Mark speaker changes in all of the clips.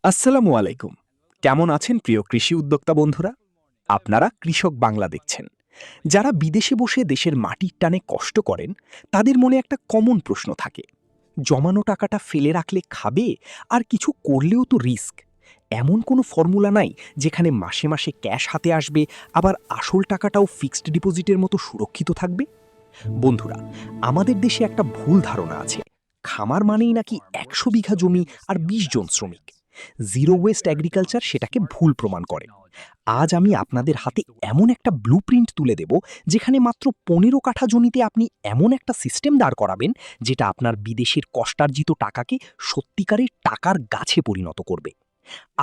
Speaker 1: আসসালামু আলাইকুম। কেমন আছেন প্রিয় কৃষি উদ্যোক্তা বন্ধুরা? আপনারা কৃষক বাংলা দেখছেন। যারা বিদেশে বসে দেশের মাটির টানে কষ্ট করেন, তাদের মনে একটা কমন প্রশ্ন থাকে। জমানো টাকাটা ফেলে রাখলে খাবে, আর কিছু করলেও তো রিস্ক। এমন কোনো ফর্মুলা নাই যেখানে মাসে মাসে ক্যাশ হাতে আসবে, আবার আসল টাকাটাও ফিক্সড ডিপোজিটের মতো সুরক্ষিত থাকবে? বন্ধুরা, আমাদের দেশে একটা ভুল ধারণা আছে। খামার মানেই নাকি ১০০ বিঘা জমি আর ২০ জন শ্রমিক। জিরো ওয়েস্ট এগ্রিকালচার সেটাকে ভুল প্রমাণ করে। আজ আমি আপনাদের হাতে এমন একটা ব্লুপ্রিন্ট তুলে দেব, যেখানে মাত্র ১৫ কাঠা জমিতে আপনি এমন একটা সিস্টেম দাঁড় করাবেন, যেটা আপনার বিদেশের কষ্টার্জিত টাকাকে সত্যিকারের টাকার গাছে পরিণত করবে।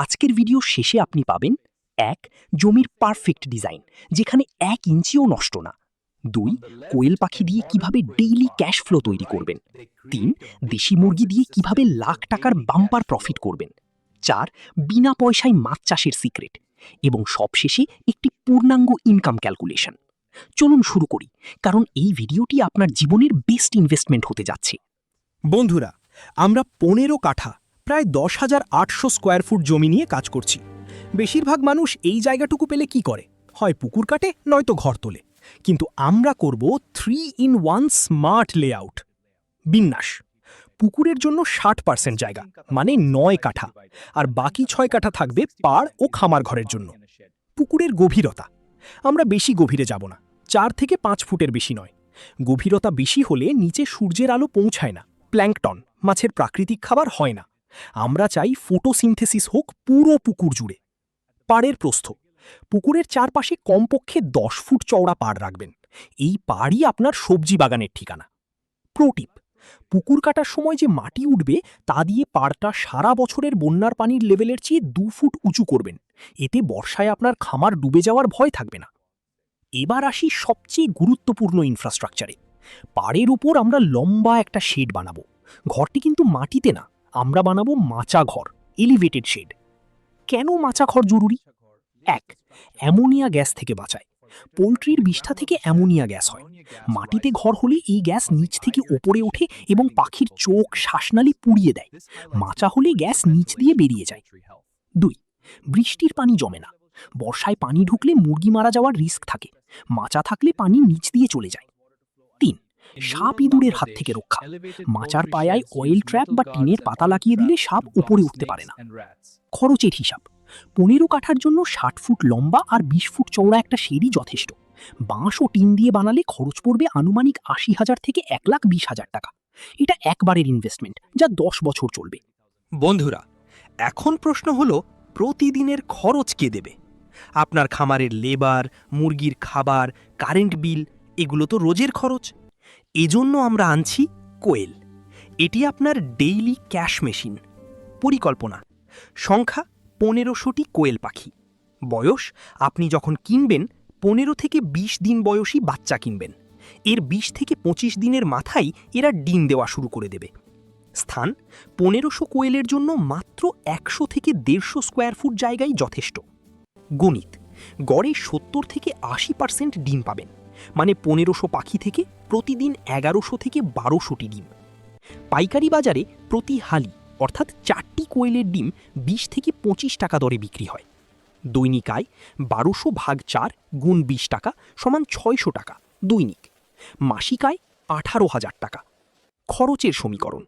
Speaker 1: আজকের ভিডিও শেষে আপনি পাবেন: ১. জমির পারফেক্ট ডিজাইন, যেখানে ১ ইঞ্চিও নষ্ট না। ২. কোয়েল পাখি দিয়ে কিভাবে ডেইলি ক্যাশ ফ্লো তৈরি করবেন। ৩. দেশি মুরগি দিয়ে কিভাবে লাখ টাকার বাম্পার প্রফিট করবেন। ৪. বিনা পয়সায় মাছ চাষের সিক্রেট। এবং সবশেষে একটি পূর্ণাঙ্গ ইনকাম ক্যালকুলেশন। চলুন শুরু করি, কারণ এই ভিডিওটি আপনার জীবনের বেস্ট ইনভেস্টমেন্ট হতে যাচ্ছে।
Speaker 2: বন্ধুরা, আমরা ১৫ কাঠা প্রায় ১০,৮০০ স্কোয়ার ফুট জমি নিয়ে কাজ করছি। বেশিরভাগ মানুষ এই জায়গাটুকু পেলে কি করে? হয় পুকুর কাটে, নয়তো ঘর তোলে। কিন্তু আমরা করব 3-in-1 স্মার্ট লেআউট। বিন্যাস: পুকুরের জন্য ৬০% জায়গা, মানে ৯ কাঠা, আর বাকি ৬ কাঠা থাকবে পাড় ও খামার ঘরের জন্য। পুকুরের গভীরতা: আমরা বেশি গভীরে যাব না, ৪ থেকে ৫ ফুটের বেশি নয়। গভীরতা বেশি হলে নিচে সূর্যের আলো পৌঁছায় না, প্ল্যাঙ্কটন, মাছের প্রাকৃতিক খাবার হয় না। আমরা চাই ফটোসিনথেসিস হোক পুরো পুকুর জুড়ে। পাড়ের প্রস্থ: পুকুরের চারপাশে কমপক্ষে ১০ ফুট চওড়া পাড় রাখবেন। এই পাড়ই আপনার সবজি বাগানের ঠিকানা। প্রোটিপ: পুকুর কাটার সময় যে মাটি উঠবে, তা দিয়ে পাড়টা সারা বছরের বন্যার পানির লেভেলের চেয়ে ২ ফুট উঁচু করবেন। এতে বর্ষায় আপনার খামার ডুবে যাওয়ার ভয় থাকবে না। এবার আসি সবচেয়ে গুরুত্বপূর্ণ ইনফ্রাস্ট্রাকচারে। পাড়ের উপর আমরা লম্বা একটা শেড বানাবো। ঘরটি কিন্তু মাটিতে না, আমরা বানাবো মাচা ঘর, এলিভেটেড শেড। কেন মাচা ঘর জরুরি? ১. অ্যামোনিয়া গ্যাস থেকে বাঁচায়। পোলট্রির বিষ্ঠা থেকে অ্যামোনিয়া গ্যাস হয়। মাটিতে ঘর হলে এই গ্যাস নিচ থেকে ওপরে ওঠে এবং পাখির চোখ, শ্বাসনালী পুড়িয়ে দেয়। মাচা হলে গ্যাস নিচ দিয়ে বেরিয়ে যায়। ২. বৃষ্টির পানি জমে না। বর্ষায় পানি ঢুকলে মুরগি মারা যাওয়ার রিস্ক থাকে। মাচা থাকলে পানি নিচ দিয়ে চলে যায়। ৩. সাপ ইঁদুরের হাত থেকে রক্ষা। মাচার পায়ায় অয়েল ট্র্যাপ বা টিনের পাতা লাগিয়ে দিলে সাপ উপরে উঠতে পারে না। খরচের হিসাব: ১৫ কাঠার জন্য ৬০ ফুট লম্বা আর ২০ ফুট চওড়া একটা সিঁড়ি যথেষ্ট। বাঁশ ও টিন দিয়ে বানালে খরচ পড়বে আনুমানিক ৮০,০০০ থেকে ১,২০,০০০ টাকা। এটা একবারের ইনভেস্টমেন্ট, যা ১০ বছর চলবে।
Speaker 3: বন্ধুরা, এখন প্রশ্ন হলো, প্রতিদিনের খরচ কে দেবে? আপনার খামারের লেবার, মুরগির খাবার, কারেন্ট বিল, এগুলো তো রোজের খরচ। এজন্য আমরা আনছি কোয়েল। এটি আপনার ডেইলি ক্যাশ মেশিন। পরিকল্পনা: সংখ্যা ১৫০০টি কোয়েল পাখি। বয়স: আপনি যখন কিনবেন ১৫ থেকে ২০ দিন বয়সী বাচ্চা কিনবেন। এর ২০ থেকে ২৫ দিনের মাথায় এরা ডিম দেওয়া শুরু করে দেবে। স্থান: ১৫০০ কোয়েলের জন্য মাত্র ১০০ থেকে ১৫০ স্কোয়ার ফুট জায়গায় যথেষ্ট। গণিত: গড়ে ৭০ থেকে ৮০% ডিম পাবেন, মানে ১৫০০ পাখি থেকে প্রতিদিন ১১০০ থেকে ১২০০টি ডিম। পাইকারি বাজারে প্রতি হালি, অর্থাৎ ৪টি কোয়েলের ডিম ২০ থেকে ২৫ টাকা দরে বিক্রি হয়। দৈনিক আয়: ১২০০ ভাগ ৪ গুণ ২০ টাকা সমান ৬০০ টাকা দৈনিক। মাসিক আয়: ১৮,০০০ টাকা। খরচের সমীকরণ: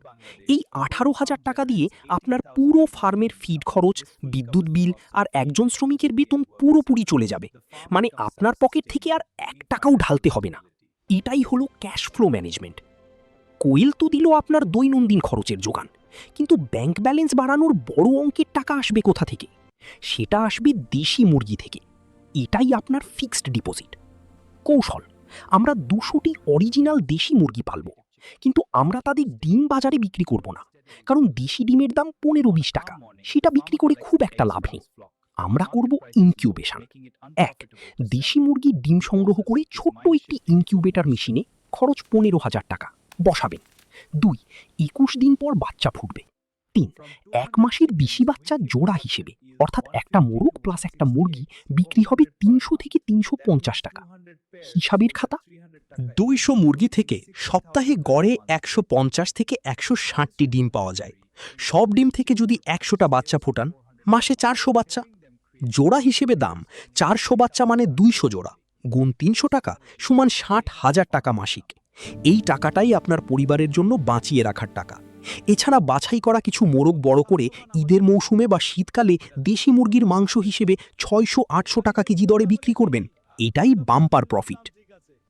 Speaker 3: এই ১৮,০০০ টাকা দিয়ে আপনার পুরো ফার্মের ফিড খরচ, বিদ্যুৎ বিল আর একজন শ্রমিকের বেতন পুরোপুরি চলে যাবে। মানে আপনার পকেট থেকে আর ১ টাকাও ঢালতে হবে না। এটাই হলো ক্যাশ ফ্লো ম্যানেজমেন্ট। কোয়েল তো দিল আপনার দৈনন্দিন খরচের যোগান, কিন্তু ব্যাংক ব্যালেন্স বাড়ানোর বড় অঙ্কের টাকা আসবে কোথা থেকে? সেটা আসবে দেশি মুরগি থেকে। এটাই আপনার ফিক্সড ডিপোজিট। কৌশল: আমরা ২০০টি অরিজিনাল দেশি মুরগি পালব, কিন্তু আমরা তাদের ডিম বাজারে বিক্রি করব না, কারণ দেশি ডিমের দাম ১৫-২০ টাকা। সেটা বিক্রি করে খুব একটা লাভ নেই। আমরা করব ইনকিউবেশন। ১. দেশি মুরগির ডিম সংগ্রহ করে ছোট্ট একটি ইনকিউবেটর মেশিনে, খরচ ১৫,০০০ টাকা, বসাবেন। ২. ২১ দিন পর বাচ্চা ফুটবে। ৩. ১ মাসের বেশি বাচ্চা জোড়া হিসেবে, অর্থাৎ একটা মোরগ প্লাস একটা মুরগি, বিক্রি হবে ৩০০ থেকে ৩৫০ টাকা। হিসাবের খাতা:
Speaker 2: ২০০ মুরগি থেকে সপ্তাহে গড়ে ১৫০ থেকে ১৬০টি ডিম পাওয়া যায়। সব ডিম থেকে যদি ১০০টা বাচ্চা ফোটান, মাসে 400 বাচ্চা। জোড়া হিসেবে দাম 400 বাচ্চা মানে 200 জোড়া গুণ 300 টাকা সমান 60,000 টাকা মাসিক। এই টাকাটাই আপনার পরিবারের জন্য বাঁচিয়ে রাখার টাকা। এছাড়া বাছাই করা কিছু মোরগ বড় করে ঈদের মৌসুমে বা শীতকালে দেশি মুরগির মাংস হিসেবে 600-800 টাকা কেজি দরে বিক্রি করবেন। এটাই বাম্পার প্রফিট।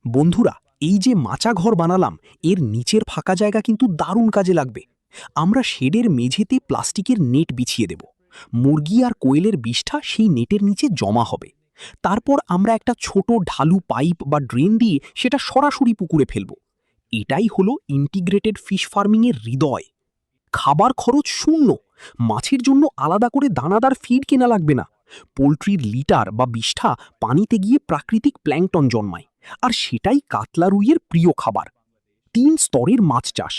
Speaker 2: বন্ধুরা, এই যে মাচা ঘর বানালাম, এর নিচের ফাঁকা জায়গা কিন্তু দারুণ কাজে লাগবে। আমরা শেডের মেঝেতে প্লাস্টিকের নেট বিছিয়ে দেব। মুরগি আর কোয়েলের বিষ্ঠা সেই নেটের নিচে জমা হবে। তারপর আমরা একটা ছোট ঢালু পাইপ বা ড্রেন দিয়ে সেটা সরাসরি পুকুরে ফেলব। এটাই হলো ইন্টিগ্রেটেড ফিশ ফার্মিংয়ের হৃদয়। খাবার খরচ শূন্য। মাছের জন্য আলাদা করে দানাদার ফিড কেনা লাগবে না। পোলট্রির লিটার বা বিষ্ঠা পানিতে গিয়ে প্রাকৃতিক প্ল্যাঙ্কটন জন্মায়, আর সেটাই কাতলা রুইয়ের প্রিয় খাবার। 3 স্তরের মাছ চাষ।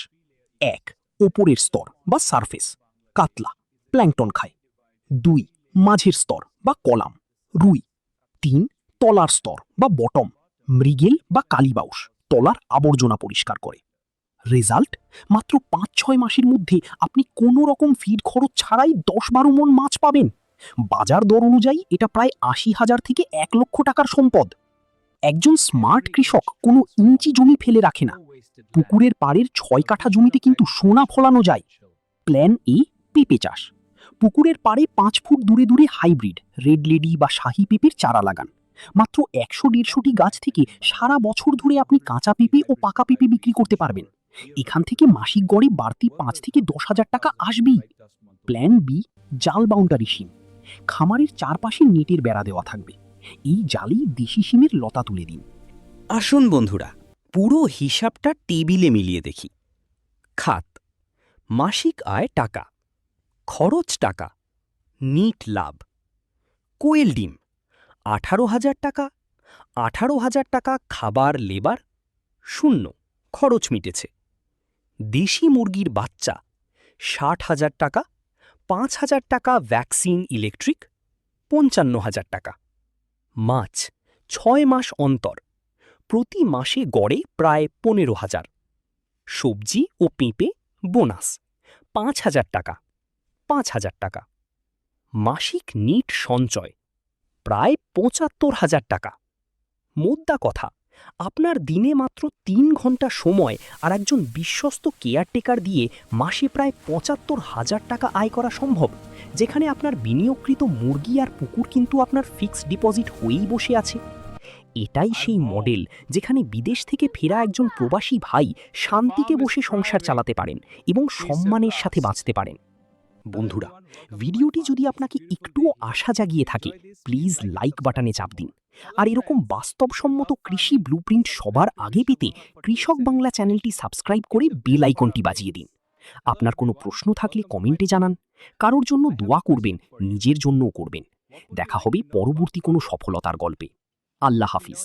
Speaker 2: 1. ওপরের স্তর বা সারফেস, কাতলা, প্ল্যাঙ্কটন খায়। 2. মাঝের স্তর বা কলাম, রুই। 3. তলার স্তর বা বটম, মৃগেল বা কালিবাউস, তলার আবর্জনা পরিষ্কার করে। রেজাল্ট, মাত্র 5-6 মাসের মধ্যে আপনি কোনো রকম ফিড খরচ ছাড়াই 10-12 মণ মাছ পাবেন। বাজার দর অনুযায়ী এটা প্রায় 80,000 থেকে 1 লক্ষ টাকার সম্পদ। একজন স্মার্ট কৃষক কোনো ইঞ্চি জমি ফেলে রাখে না। পুকুরের পাড়ের 6 কাঠা জমিতে কিন্তু সোনা ফলানো যায়। প্ল্যান এ, পেঁপে চাষ। পুকুরের পাড়ে 5 ফুট দূরে দূরে হাইব্রিড রেড লেডি বা শাহী পেঁপের চারা লাগান। মাত্র 100-150টি গাছ থেকে সারা বছর ধরে আপনি কাঁচা পেঁপে ও পাকা পেঁপে বিক্রি করতে পারবেন। এখান থেকে মাসিক গড়ে বাড়তি 5 থেকে 10,000 টাকা আসবেই। প্ল্যান বি, জাল বাউন্ডারি শিম। খামারের চারপাশে নেটের বেড়া দেওয়া থাকবে। এই জালেই দেশি শিমের লতা তুলে দিন।
Speaker 4: আসুন বন্ধুরা, পুরো হিসাবটা টেবিলে মিলিয়ে দেখি। খাত, মাসিক আয় টাকা, খরচ টাকা, নিট লাভ। কোয়েল ডিম 18,000 টাকা, 18,000 টাকা খাবার লেবার, শূন্য, খরচ মিটেছে। দেশি মুরগির বাচ্চা 60,000 টাকা, 5,000 টাকা ভ্যাকসিন ইলেকট্রিক, 55,000 টাকা। মাছ 6 মাস অন্তর, প্রতি মাসে গড়ে প্রায় 15,000। সবজি ও পেঁপে বোনাস 5,000 টাকা, 5,000 টাকা। মাসিক নিট সঞ্চয় প্রায় 75,000 টাকা। মোদ্দা কথা, আপনার দিনে মাত্র 3 ঘন্টা সময় আর একজন বিশ্বস্ত কেয়ারটেকার দিয়ে মাসে প্রায় 75,000 টাকা আয় করা সম্ভব, যেখানে আপনার বিনিয়োগকৃত মুরগি আর পুকুর কিন্তু আপনার ফিক্সড ডিপোজিট হয়েই বসে আছে। এটাই সেই মডেল যেখানে বিদেশ থেকে ফেরা একজন প্রবাসী ভাই শান্তিতে বসে সংসার চালাতে পারেন এবং সম্মানের সাথে বাঁচতে পারেন। বন্ধুরা, ভিডিওটি যদি আপনাকে একটুও আশা জাগিয়ে থাকে, প্লিজ লাইক বাটনে চাপ দিন। আর এরকম বাস্তবসম্মত কৃষি ব্লুপ্রিন্ট সবার আগে পেতে কৃষক বাংলা চ্যানেলটি সাবস্ক্রাইব করে বেল আইকনটি বাজিয়ে দিন। আপনার কোনো প্রশ্ন থাকলে কমেন্টে জানান। কারোর জন্য দোয়া করবেন, নিজের জন্যও করবেন। দেখা হবে পরবর্তী কোনো সফলতার গল্পে। আল্লাহ হাফিজ।